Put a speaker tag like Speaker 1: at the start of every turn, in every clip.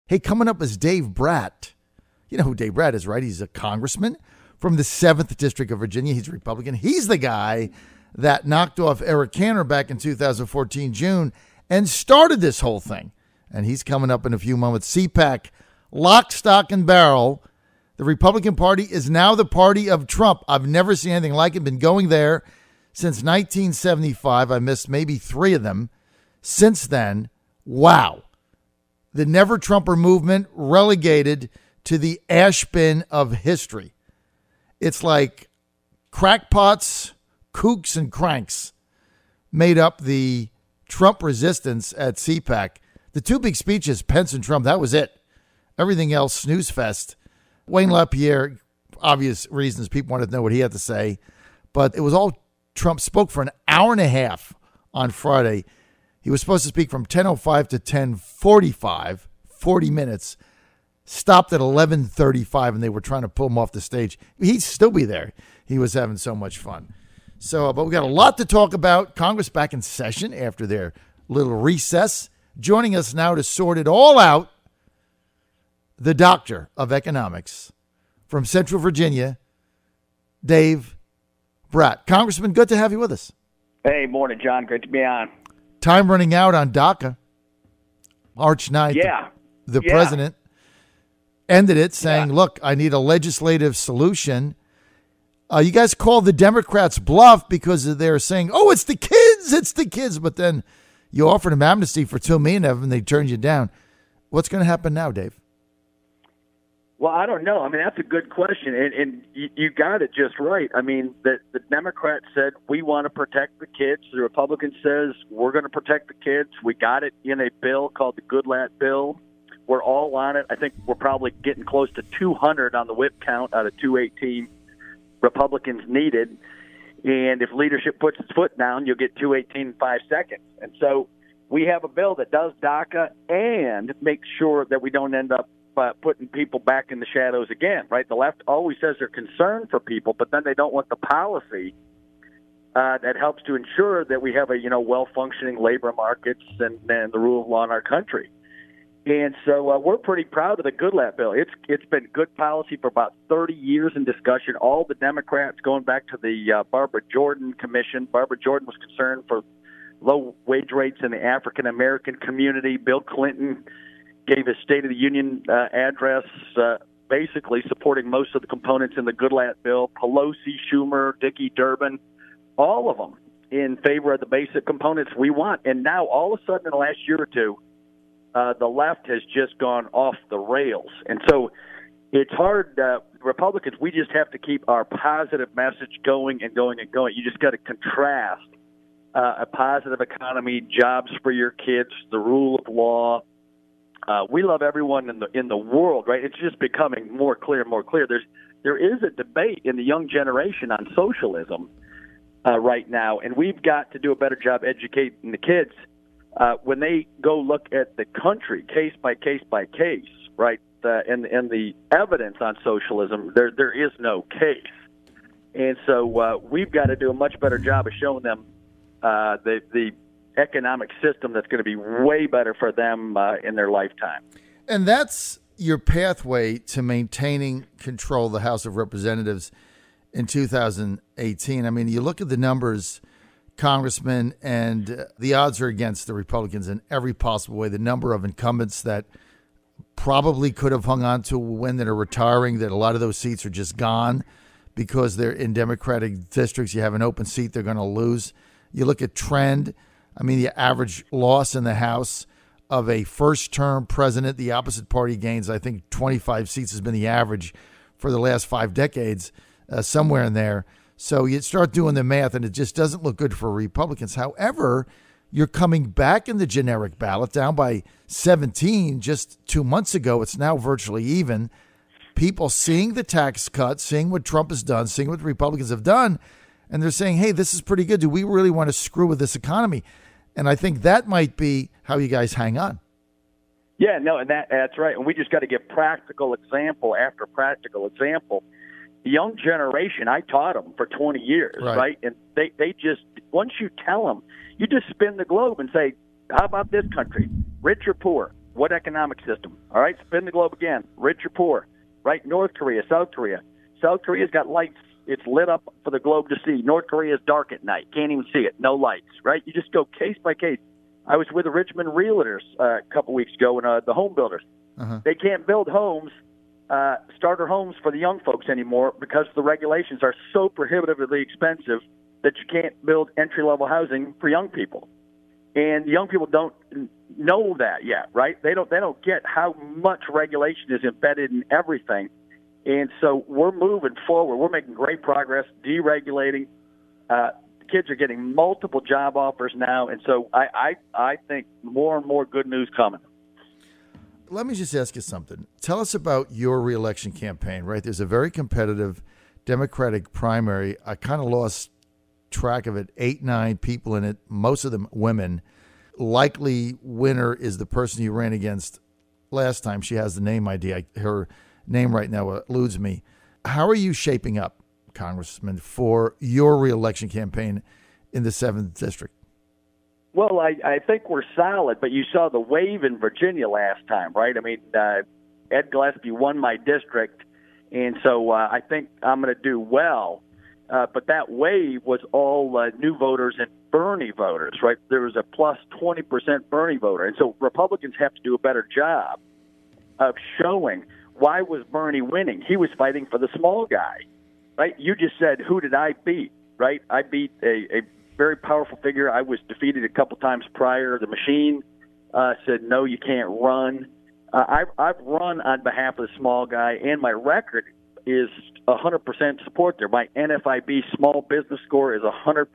Speaker 1: Hey, coming up is Dave Brat. You know who Dave Brat is, right? He's a congressman from the 7th District of Virginia. He's a Republican. He's the guy that knocked off Eric Cantor back in 2014 June and started this whole thing. And he's coming up in a few moments. CPAC, lock, stock, and barrel. The Republican Party is now the party of Trump. I've never seen anything like it. Been going there since 1975. I missed maybe 3 of them. Since then, wow. The Never Trumper movement relegated to the ash bin of history. It's like crackpots, kooks, and cranks made up the Trump resistance at CPAC. The 2 big speeches, Pence and Trump, that was it. Everything else, snooze fest. Wayne LaPierre, obvious reasons, people wanted to know what he had to say. But it was all Trump. Spoke for an hour and a half on Friday. He was supposed to speak from 10:05 to 10:45, 40 minutes. Stopped at 11:35, and they were trying to pull him off the stage. He'd still be there. He was having so much fun. So, but we got a lot to talk about. Congress back in session after their little recess. Joining us now to sort it all out, the doctor of economics from Central Virginia, Dave Brat. Congressman, good to have you with us.
Speaker 2: Hey, morning, John. Great to be on.
Speaker 1: Time running out on DACA. March 9th,
Speaker 2: Yeah.
Speaker 1: the president ended it saying, look, I need a legislative solution. You guys call the Democrats bluff because they're saying, oh, it's the kids. But then you offered them amnesty for 2 million of them, and they turned you down. What's going to happen now, Dave?
Speaker 2: Well, I don't know. I mean, that's a good question, and you got it just right. I mean, the Democrats said, we want to protect the kids. The Republican says, we're going to protect the kids. We got it in a bill called the Goodlatte bill. We're all on it. I think we're probably getting close to 200 on the whip count out of 218 Republicans needed. And if leadership puts its foot down, you'll get 218 in 5 seconds. And so we have a bill that does DACA and makes sure that we don't end up putting people back in the shadows again, right? The left always says they're concerned for people, but then they don't want the policy that helps to ensure that we have a well-functioning labor markets and the rule of law in our country. And so we're pretty proud of the Goodlatte bill. It's been good policy for about 30 years in discussion. All the Democrats, going back to the Barbara Jordan Commission. Barbara Jordan was concerned for low wage rates in the African-American community. Bill Clinton gave a State of the Union address basically supporting most of the components in the Goodlatte bill. Pelosi, Schumer, Dickey, Durbin, all of them in favor of the basic components we want. And now all of a sudden in the last year or two, the left has just gone off the rails. And so it's hard. Republicans, we just have to keep our positive message going and going and going. You just got to contrast a positive economy, jobs for your kids, the rule of law. We love everyone in the world, right? It's just becoming more clear and more clear. There is a debate in the young generation on socialism right now, and we've got to do a better job educating the kids when they go look at the country case by case by case, right? And the evidence on socialism, there is no case, and so we've got to do a much better job of showing them the economic system that's going to be way better for them in their lifetime.
Speaker 1: And that's your pathway to maintaining control of the House of Representatives in 2018. I mean, you look at the numbers, Congressman, and the odds are against the Republicans in every possible way. The number of incumbents that probably could have hung on to a win that are retiring, that a lot of those seats are just gone because they're in Democratic districts. You have an open seat, they're going to lose. You look at trend. I mean, the average loss in the House of a first-term president, the opposite party gains, I think 25 seats has been the average for the last 5 decades, somewhere in there. So you start doing the math, and it just doesn't look good for Republicans. However, you're coming back in the generic ballot, down by 17 just 2 months ago. It's now virtually even. People seeing the tax cut, seeing what Trump has done, seeing what the Republicans have done, and they're saying, hey, this is pretty good. Do we really want to screw with this economy? And I think that might be how you guys hang on.
Speaker 2: Yeah, no, and that's right. And we just got to give practical example after practical example. The young generation, I taught them for 20 years, right? And they just, once you tell them, you just spin the globe and say, how about this country, rich or poor, What economic system? All right, spin the globe again. Rich or poor? Right? North Korea, South Korea. South Korea's got lights. It's lit up for the globe to see. North Korea's dark at night. Can't even see it. No lights, right? You just go case by case. I was with the Richmond Realtors a couple weeks ago, and the home builders. Uh-huh. They can't build homes, starter homes for the young folks anymore because the regulations are so prohibitively expensive that you can't build entry-level housing for young people. And young people don't know that yet, right? They don't get how much regulation is embedded in everything. And so we're moving forward. We're making great progress, deregulating. Kids are getting multiple job offers now. And so I think more and more good news coming.
Speaker 1: Let me just ask you something. Tell us about your reelection campaign, right? There's a very competitive Democratic primary. I kind of lost track of it, 8, 9 people in it, most of them women. Likely winner is the person you ran against last time. She has the name ID. Her name right now eludes me. How are you shaping up, Congressman, for your reelection campaign in the 7th District?
Speaker 2: Well, I think we're solid, but you saw the wave in Virginia last time, right? I mean, Ed Gillespie won my district, and so I think I'm going to do well. But that wave was all new voters and Bernie voters, right? There was a plus 20% Bernie voter. And so Republicans have to do a better job of showing why was Bernie winning. He was fighting for the small guy, right? You just said, who did I beat, right? I beat a very powerful figure. I was defeated a couple times prior. The machine said, no, you can't run. I've run on behalf of the small guy, and my record is 100% support there. My NFIB small business score is 100%.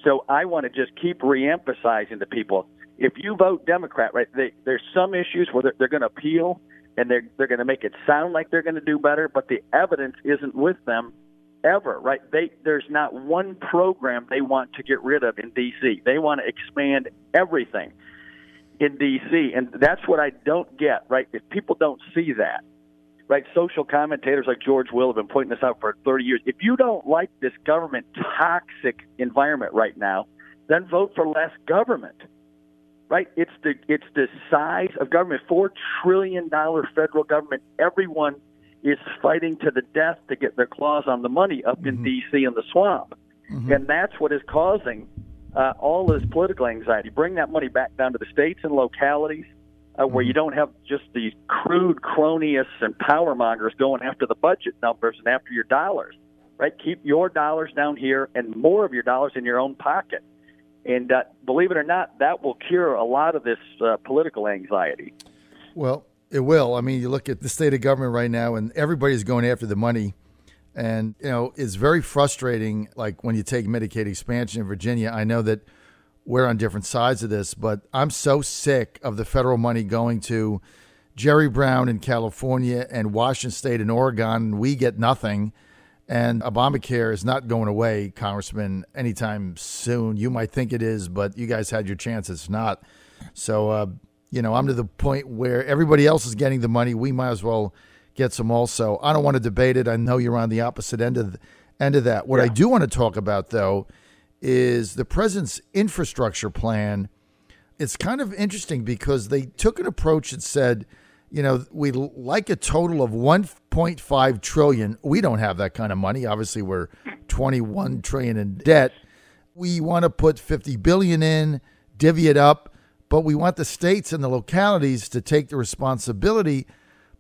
Speaker 2: So I want to just keep reemphasizing to people, if you vote Democrat, right, there's some issues where they're going to appeal and they're going to make it sound like they're going to do better, but the evidence isn't with them ever, right? There's not one program they want to get rid of in D.C. They want to expand everything in D.C., and that's what I don't get, right? If people don't see that, right? Social commentators like George Will have been pointing this out for 30 years. If you don't like this government toxic environment right now, then vote for less government, right? It's the size of government, $4 trillion federal government. Everyone is fighting to the death to get their claws on the money up in D.C. and the swamp. And that's what is causing all this political anxiety. Bring that money back down to the states and localities, where you don't have just these crude cronies and power mongers going after the budget numbers and after your dollars, right? Keep your dollars down here and more of your dollars in your own pocket. And believe it or not, that will cure a lot of this political anxiety.
Speaker 1: Well, it will. I mean, you look at the state of government right now, and everybody's going after the money. And, you know, it's very frustrating, like when you take Medicaid expansion in Virginia. I know that we're on different sides of this, but I'm so sick of the federal money going to Jerry Brown in California and Washington State and Oregon, and we get nothing. And Obamacare is not going away, Congressman, anytime soon. You might think it is, but you guys had your chance. It's not. So, you know, I'm to the point where everybody else is getting the money. We might as well get some also. I don't want to debate it. I know you're on the opposite end of that. What I do want to talk about, though, is the president's infrastructure plan. It's kind of interesting because they took an approach that said, you know, we like a total of $1.5 trillion. We don't have that kind of money. Obviously, we're $21 trillion in debt. We want to put $50 billion in, divvy it up, but we want the states and the localities to take the responsibility.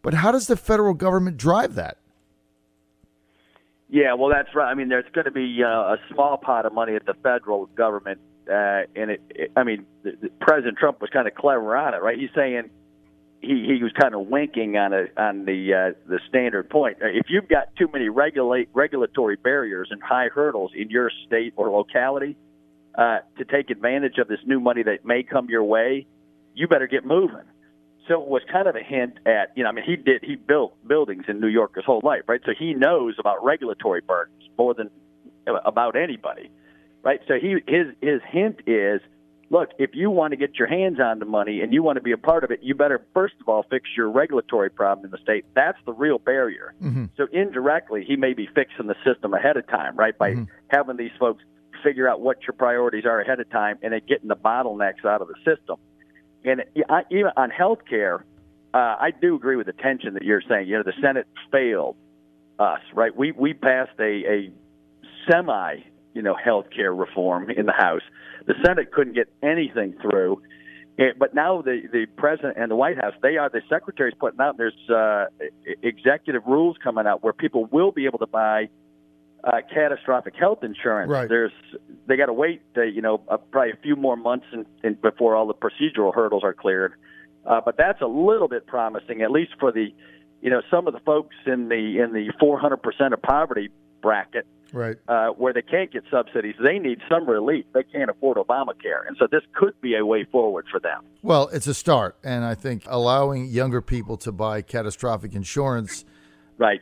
Speaker 1: But how does the federal government drive that?
Speaker 2: Yeah, well, that's right. I mean, there's going to be a small pot of money at the federal government, and President Trump was kind of clever on it, right? He's saying he was kind of winking on the standard point. If you've got too many regulatory barriers and high hurdles in your state or locality to take advantage of this new money that may come your way, you better get moving. So it was kind of a hint at, he built buildings in New York his whole life, right? So he knows about regulatory burdens more than about anybody, right? So his hint is, look, if you want to get your hands on the money and you want to be a part of it, you better, first of all, fix your regulatory problem in the state. That's the real barrier. So indirectly, he may be fixing the system ahead of time, right, by having these folks figure out what your priorities are ahead of time and then getting the bottlenecks out of the system. And even on health care, I do agree with the tension that you're saying. The Senate failed us, right? We passed a semi, health care reform in the House. The Senate couldn't get anything through. But now the president and the White House, the secretary's putting out, there's executive rules coming out where people will be able to buy catastrophic health insurance.
Speaker 1: Right.
Speaker 2: They got to wait, probably a few more months before all the procedural hurdles are cleared. But that's a little bit promising, at least for the, some of the folks in the 400% of poverty bracket,
Speaker 1: right,
Speaker 2: where they can't get subsidies. They need some relief. They can't afford Obamacare, and so this could be a way forward for them.
Speaker 1: Well, it's a start, and I think allowing younger people to buy catastrophic insurance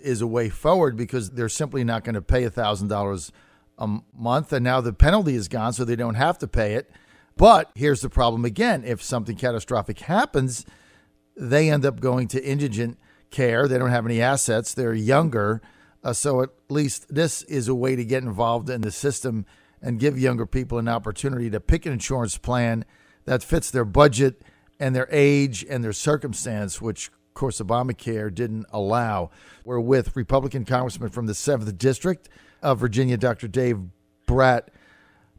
Speaker 1: is a way forward because they're simply not going to pay $1,000 a month, and now the penalty is gone, so they don't have to pay it. But here's the problem again. If something catastrophic happens, they end up going to indigent care. They don't have any assets. They're younger. So at least this is a way to get involved in the system and give younger people an opportunity to pick an insurance plan that fits their budget and their age and their circumstance, which, of course, Obamacare didn't allow. We're with Republican Congressman from the 7th District of Virginia, Dr. Dave Brat.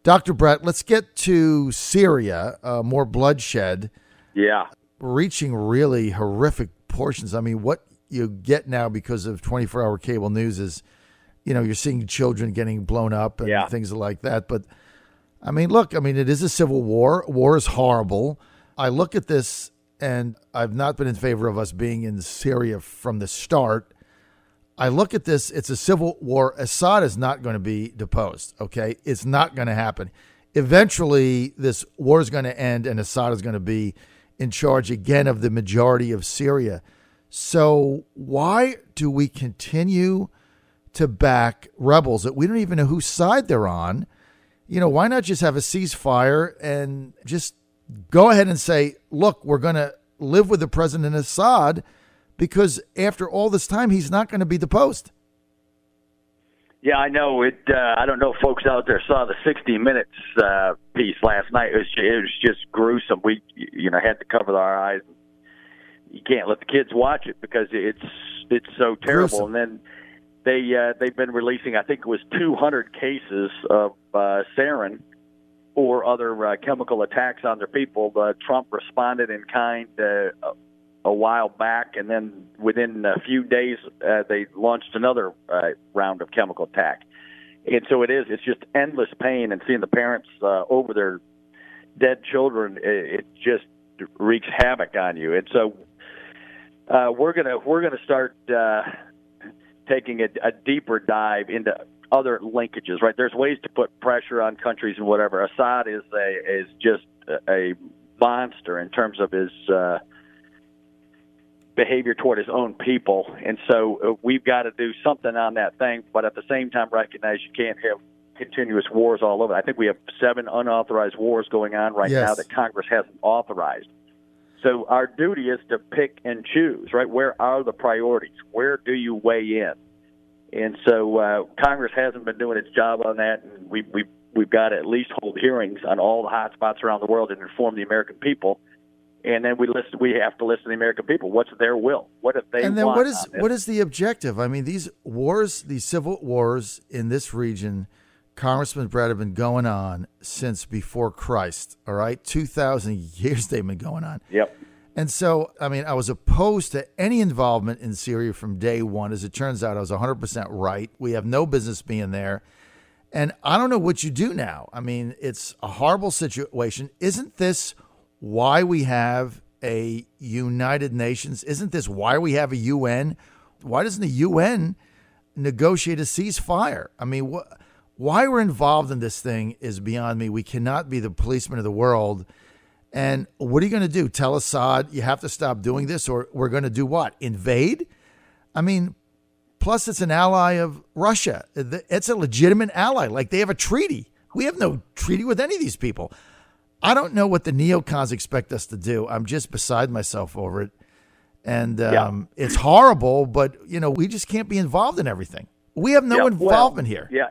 Speaker 1: Dr. Brat, let's get to Syria, more bloodshed.
Speaker 2: Yeah.
Speaker 1: Reaching really horrific portions. I mean, what you get now because of 24-hour cable news is, you're seeing children getting blown up and things like that. But, look, it is a civil war. War is horrible. I look at this, and I've not been in favor of us being in Syria from the start. I look at this, it's a civil war. Assad is not going to be deposed, okay? It's not going to happen. Eventually, this war is going to end, and Assad is going to be in charge again of the majority of Syria. So why do we continue to back rebels that we don't even know whose side they're on? Why not just have a ceasefire and just go ahead and say, look, we're going to live with the President Assad because after all this time, he's not going to be deposed.
Speaker 2: Yeah, I know it. I don't know if folks out there saw the 60 Minutes piece last night. It was just gruesome. We, had to cover our eyes. You can't let the kids watch it because it's so terrible.
Speaker 1: Gruesome.
Speaker 2: And then they've been releasing, I think it was 200 cases of sarin or other chemical attacks on their people. Trump responded in kind a while back, and then within a few days they launched another round of chemical attack. And so it's just endless pain, and seeing the parents over their dead children, it just wreaks havoc on you. And so we're gonna start taking a deeper dive into other linkages. Right, there's ways to put pressure on countries and whatever. Assad is just a monster in terms of his behavior toward his own people, and so we've got to do something on that thing. But at the same time, recognize you can't have continuous wars all over. I think we have 7 unauthorized wars going on right now that Congress hasn't authorized. So our duty is to pick and choose, right? Where are the priorities? Where do you weigh in? And so Congress hasn't been doing its job on that, and we've got to at least hold hearings on all the hot spots around the world and inform the American people. And then we have to listen to the American people. What's their will? What if they want?
Speaker 1: And then what is the objective? These wars, these civil wars in this region, Congressman Brat, have been going on since before Christ, all right? 2,000 years they've been going on.
Speaker 2: Yep.
Speaker 1: And so, I was opposed to any involvement in Syria from day one. As it turns out, I was 100% right. We have no business being there. And I don't know what you do now. It's a horrible situation. Isn't this why we have a United Nations? Isn't this why we have a UN? Why doesn't the UN negotiate a ceasefire? Why we're involved in this thing is beyond me. We cannot be the policemen of the world. And what are you going to do? Tell Assad you have to stop doing this, or we're going to do what? Invade? Plus it's an ally of Russia. It's a legitimate ally. Like, they have a treaty. We have no treaty with any of these people. I don't know what the neocons expect us to do. I'm just beside myself over it. And it's horrible, but, we just can't be involved in everything. We have no involvement here.
Speaker 2: Yeah.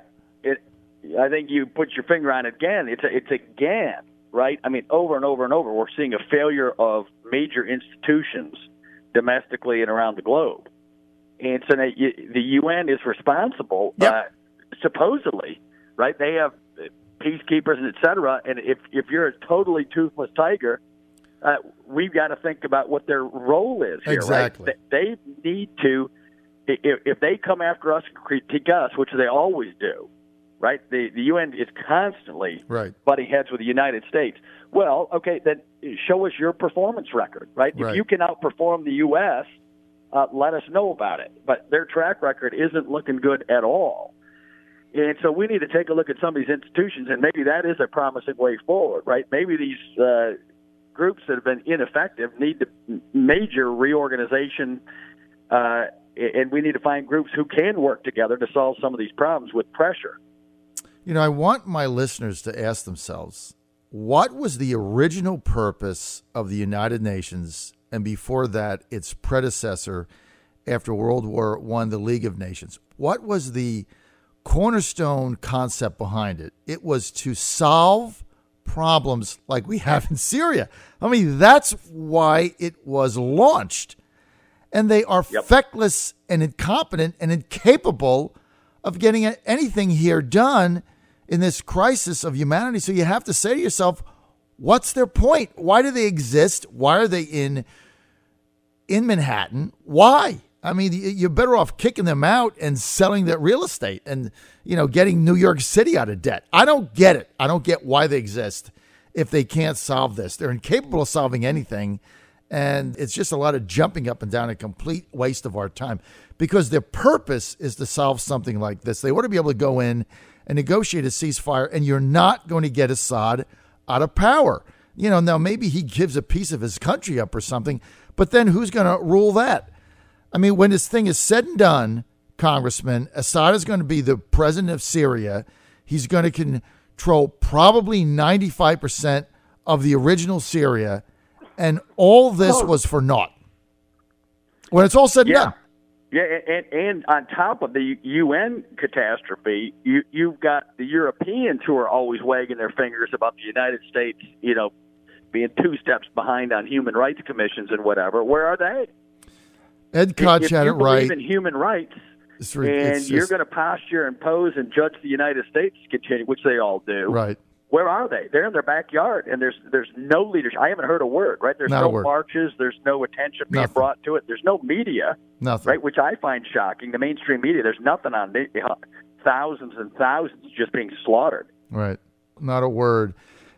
Speaker 2: I think you put your finger on it again. It's again, right? I mean, over and over and over, we're seeing a failure of major institutions domestically and around the globe. And so the UN is responsible, supposedly, right? They have peacekeepers and et cetera. And if you're a totally toothless tiger, we've got to think about what their role is here,
Speaker 1: exactly.
Speaker 2: Right? They need to, if they come after us and critique us, which they always do, right? The UN is constantly butting heads with the United States. Well, okay, then show us your performance record, right? If you can outperform the U.S., let us know about it. But their track record isn't looking good at all. And so we need to take a look at some of these institutions, and maybe that is a promising way forward, right? Maybe these groups that have been ineffective need major reorganization, and we need to find groups who can work together to solve some of these problems with pressure.
Speaker 1: You know, I want my listeners to ask themselves, what was the original purpose of the United Nations, and before that, its predecessor after World War I, the League of Nations? What was the cornerstone concept behind it? It was to solve problems like we have in Syria. I mean, that's why it was launched. And they are feckless and incompetent and incapable of getting anything here done in this crisis of humanity. So you have to say to yourself, what's their point? Why do they exist? Why are they in Manhattan? Why? I mean, you're better off kicking them out and selling that real estate and, you know, getting New York City out of debt. I don't get it. I don't get why they exist if they can't solve this. They're incapable of solving anything. And it's just a lot of jumping up and down, a complete waste of our time, because their purpose is to solve something like this. They ought to be able to go in and negotiate a ceasefire, and you're not going to get Assad out of power. You know, now maybe he gives a piece of his country up or something, but then who's going to rule that? I mean, when this thing is said and done, Congressman, Assad is going to be the president of Syria. He's going to control probably 95% of the original Syria, and all this was for naught. When it's all said and done.
Speaker 2: Yeah, and on top of the UN catastrophe, you've got the Europeans who are always wagging their fingers about the United States, you know, being 2 steps behind on human rights commissions and whatever. Where are they?
Speaker 1: Ed Koch had it right.
Speaker 2: If you believe in human rights, you're going to posture and pose and judge the United States continue, which they all do.
Speaker 1: Right.
Speaker 2: Where are they? They're in their backyard, and there's no leadership. I haven't heard a word, right? There's no marches. There's no attention being brought to it. There's no media, right, which I find shocking. The mainstream media, there's nothing on it. Thousands and thousands just being slaughtered.
Speaker 1: Right. Not a word.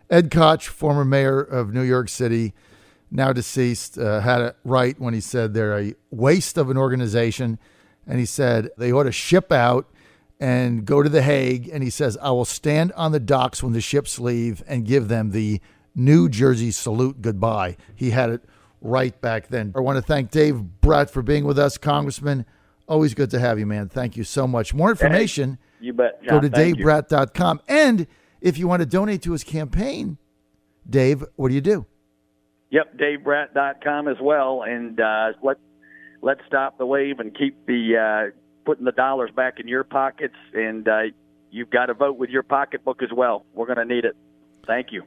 Speaker 1: Ed Koch, former mayor of New York City, now deceased, had it right when he said they're a waste of an organization, and he said they ought to ship out and go to The Hague, and he says, I will stand on the docks when the ships leave and give them the New Jersey salute goodbye. He had it right back then. I want to thank Dave Brat for being with us, Congressman. Always good to have you, man. Thank you so much. More information,
Speaker 2: you bet, John,
Speaker 1: go to davebrat.com. And if you want to donate to his campaign, Dave, what do you do?
Speaker 2: Yep, davebrat.com as well. And let's stop the wave and keep the putting the dollars back in your pockets, and you've got to vote with your pocketbook as well. We're going to need it. Thank you.